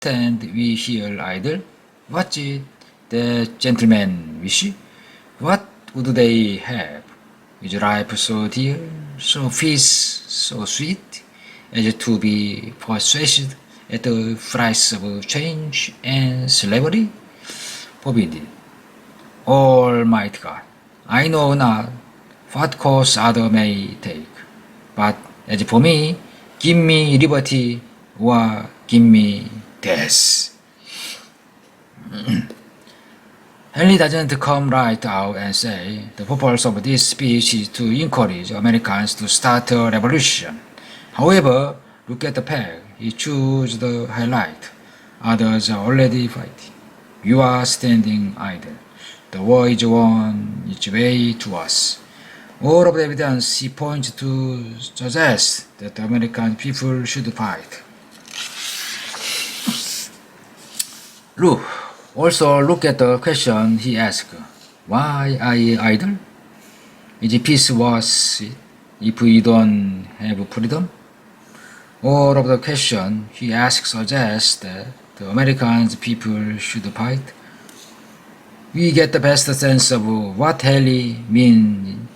stand we here idle? What's it the gentleman wish? What would they have? Is life so dear, so feast, so sweet, as to be persuaded at the price of change and slavery? Forbid. Almighty God, I know not what course other may take, but as for me, give me liberty or give me death. Henry doesn't come right out and say the purpose of this speech is to encourage Americans to start a revolution. However, look at the peg. He chooses the highlight. Others are already fighting. You are standing idle. The war is on its way to us. All of the evidence he points to suggests that the American people should fight. Also look at the question he asked. Why are you idle? Is peace worth it if we don't have freedom? All of the question he asks suggests that the American people should fight. We get the best sense of what Haley means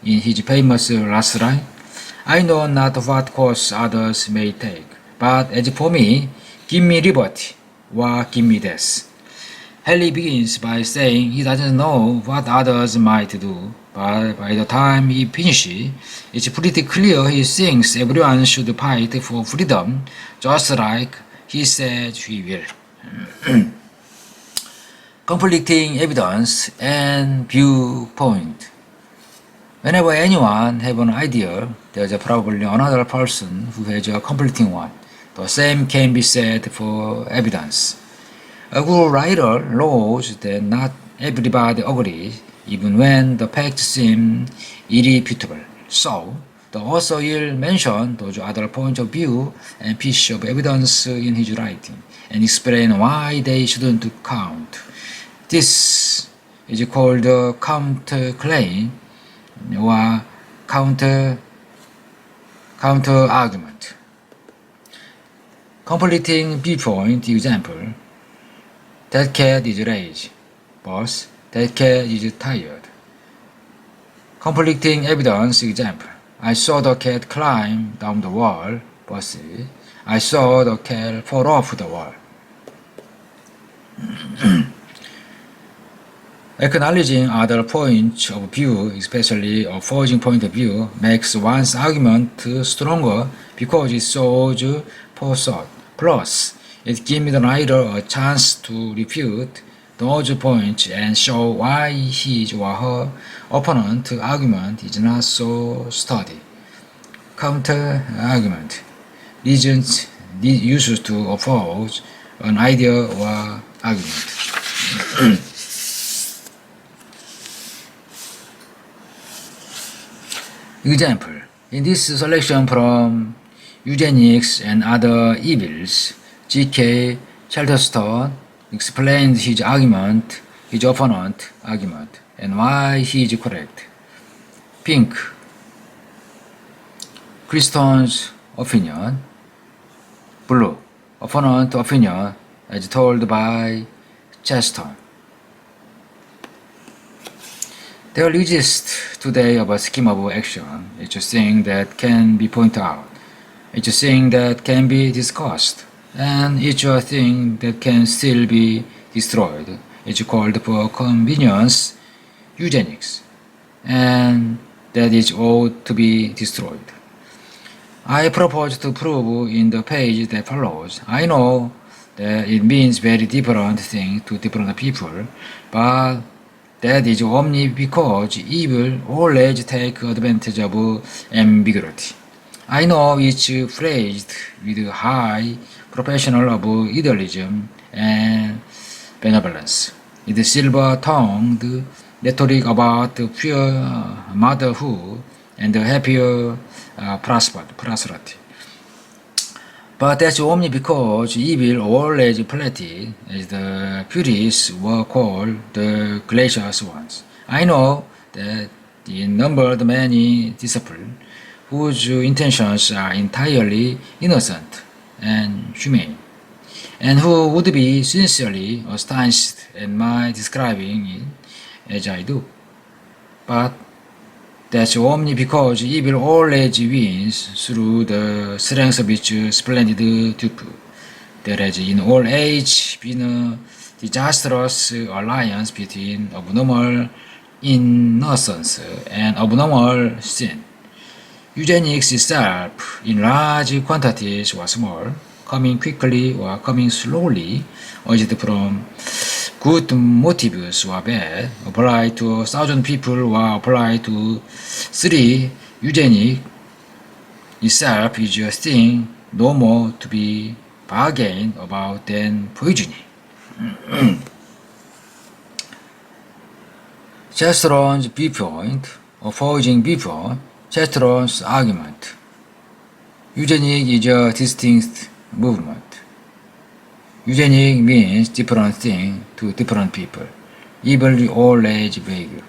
in his famous last line. I know not what course others may take, but as for me, give me liberty or give me death. Haley begins by saying he doesn't know what others might do, but by the time he finishes, it's pretty clear he thinks everyone should fight for freedom, just like he said he will. Conflicting evidence and viewpoint. Whenever anyone has an idea, there's probably another person who has a conflicting one. The same can be said for evidence. A good writer knows that not everybody agrees, even when the facts seem irrefutable. So, the author will mention those other points of view and pieces of evidence in his writing, and explain why they shouldn't count. This is called a counterclaim or counter-argument. Conflicting viewpoint example. That cat is rage. Boss, that cat is tired. Conflicting evidence example. I saw the cat climb down the wall. Boss, I saw the cat fall off the wall. Acknowledging other points of view, especially opposing point of view, makes one's argument stronger because it shows forethought. Plus, it gives the writer a chance to refute those points and show why his or her opponent's argument is not so sturdy. Counter-argument. Reasons used to oppose an idea or argument. Example. In this selection from Eugenics and Other Evils, G.K. Chesterton explains his argument, his opponent's argument, and why he is correct. Pink. Christon's opinion. Blue. Opponent's opinion as told by Chesterton. There exists today a scheme of action. It's a thing that can be pointed out. It's a thing that can be discussed. And it's a thing that can still be destroyed. It's called for convenience eugenics. And that is ought to be destroyed. I propose to prove in the page that follows. I know that it means very different things to different people, but that is only because evil always take advantage of ambiguity. I know it's phrased with high professional of idealism and benevolence. It's silver-tongued rhetoric about pure motherhood and happier prosperity. But that's only because evil always plenty, as the purists were called the gracious ones. I know that in numbered many disciples whose intentions are entirely innocent and humane, and who would be sincerely astonished at my describing it as I do. But that's only because evil always wins through the strength of its splendid dupe. There has in all age been a disastrous alliance between abnormal innocence and abnormal sin. Eugenics itself, in large quantities or small, coming quickly or coming slowly, urged from good motives or bad, applied to 1,000 people or applied to 3, eugenics itself is a thing no more to be bargained about than poisoning. Chesterton's viewpoint, opposing viewpoint, Chesterton's argument. Eugenics is a distinct movement. Eugenics means different thing to different people, even all age vague.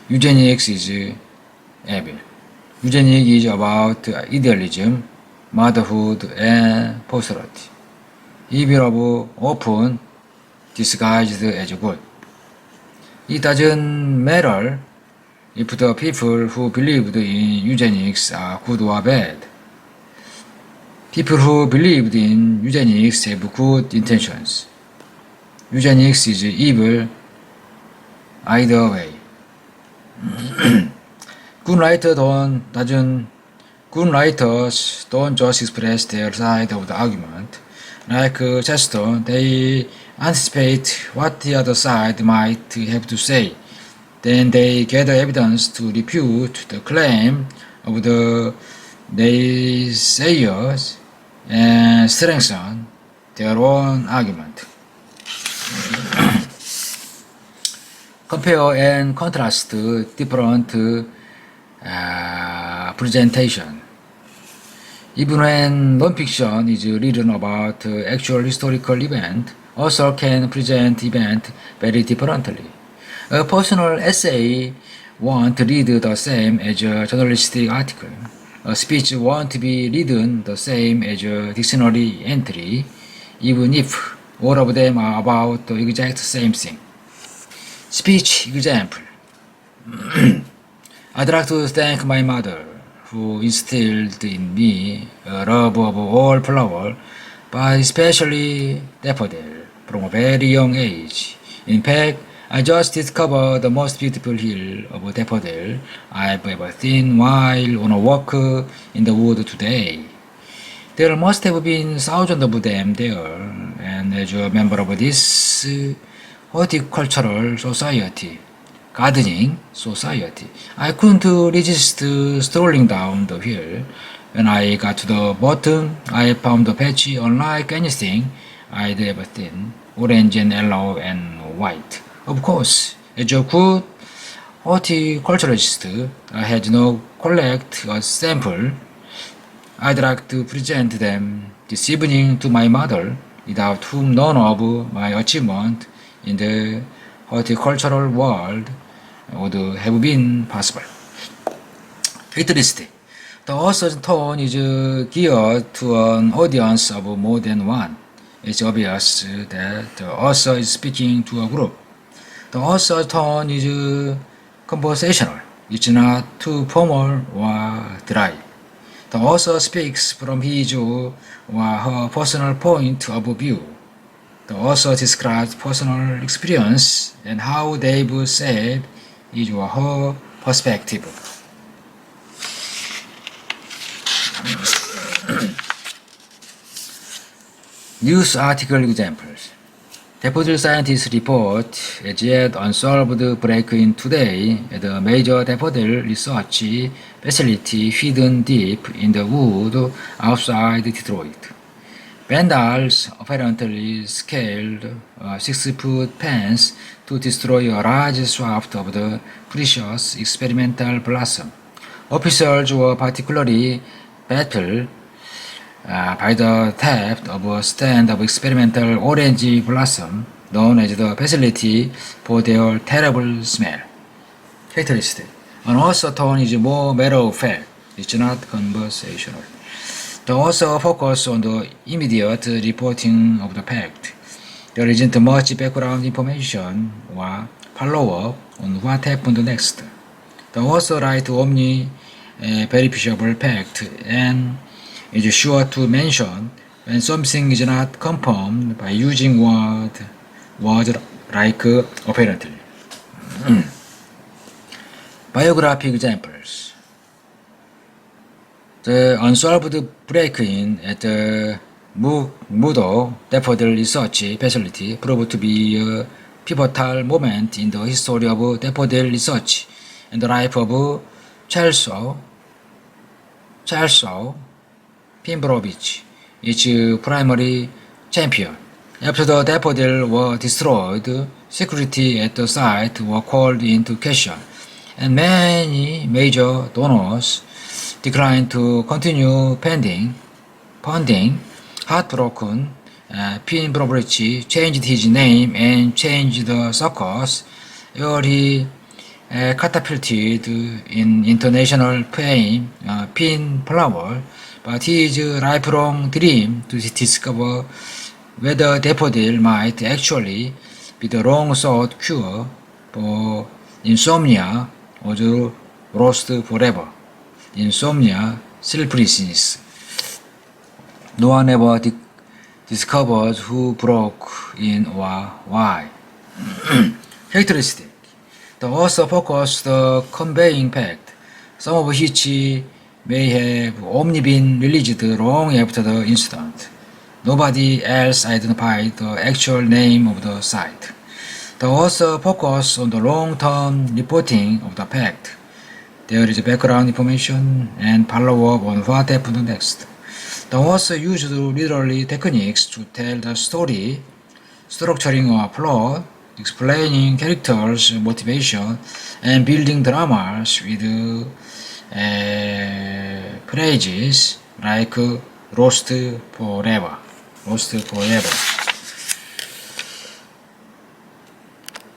Eugenics is evil. Eugenics is about idealism, motherhood, and posterity. Evil of often disguised as good. It doesn't matter if the people who believed in eugenics are good or bad. People who believed in eugenics have good intentions. Eugenics is evil either way. Good writers don't just express their side of the argument. Like Chesterton, they anticipate what the other side might have to say. Then they gather evidence to refute the claim of the naysayers and strengthen their own argument. Compare and contrast different presentation. Even when non-fiction is written about actual historical event, author can present event very differently. A personal essay won't read the same as a journalistic article. A speech won't be written the same as a dictionary entry, even if all of them are about the exact same thing. Speech example. I'd like to thank my mother, who instilled in me a love of all flowers, but especially daffodil, from a very young age. In fact, I just discovered the most beautiful hill of daffodil I've ever seen while on a walk in the wood today. There must have been thousands of them there, and as a member of this horticultural society, gardening society, I couldn't resist strolling down the hill. When I got to the bottom, I found the patch unlike anything I'd ever seen, orange and yellow and white. Of course, as a good horticulturist, I had no collect a sample. I'd like to present them this evening to my mother, without whom none of my achievement in the horticultural world would have been possible. Characteristic. The author's tone is geared to an audience of more than one. It's obvious that the author is speaking to a group. The author's tone is conversational. It's not too formal or dry. The author speaks from his or her personal point of view. The author describes personal experience and how they've said his or her perspective. News article examples. Daffodil scientists report as yet unsolved break-in today at a major daffodil research facility hidden deep in the wood outside Detroit. Vandals apparently scaled a 6-foot fence to destroy a large swath of the precious experimental blossom. Officials were particularly baffled by the theft of a stand of experimental orange blossom known as the facility for their terrible smell. Characteristic. An author tone is more matter-of-fact. It's not conversational. The author focused on the immediate reporting of the fact. There isn't much background information or follow-up on what happened next. The author writes only verifiable fact and is sure to mention when something is not confirmed by using words like apparently. Biographic examples. The unsolved break-in at the Mudo Daffodil Research Facility proved to be a pivotal moment in the history of daffodil research and the life of Charles Pimbrovich, its primary champion. After the daffodil were destroyed, security at the site were called into question, and many major donors declined to continue funding. Heartbroken, Pimbrovich changed his name and changed the circus, where he catapulted in international fame, pin flower, but his lifelong dream to discover whether daffodil might actually be the long-sought cure for insomnia was lost forever. Insomnia, sleeplessness. No one ever discovered who broke in or why. Characteristic. The author focused on conveying fact, some of which may have only been released long after the incident. Nobody else identified the actual name of the site. The author focused on the long-term reporting of the fact. There is background information and follow-up on what happened next. The author used literary techniques to tell the story, structuring a plot, explaining characters' motivation, and building dramas with phrases like lost forever.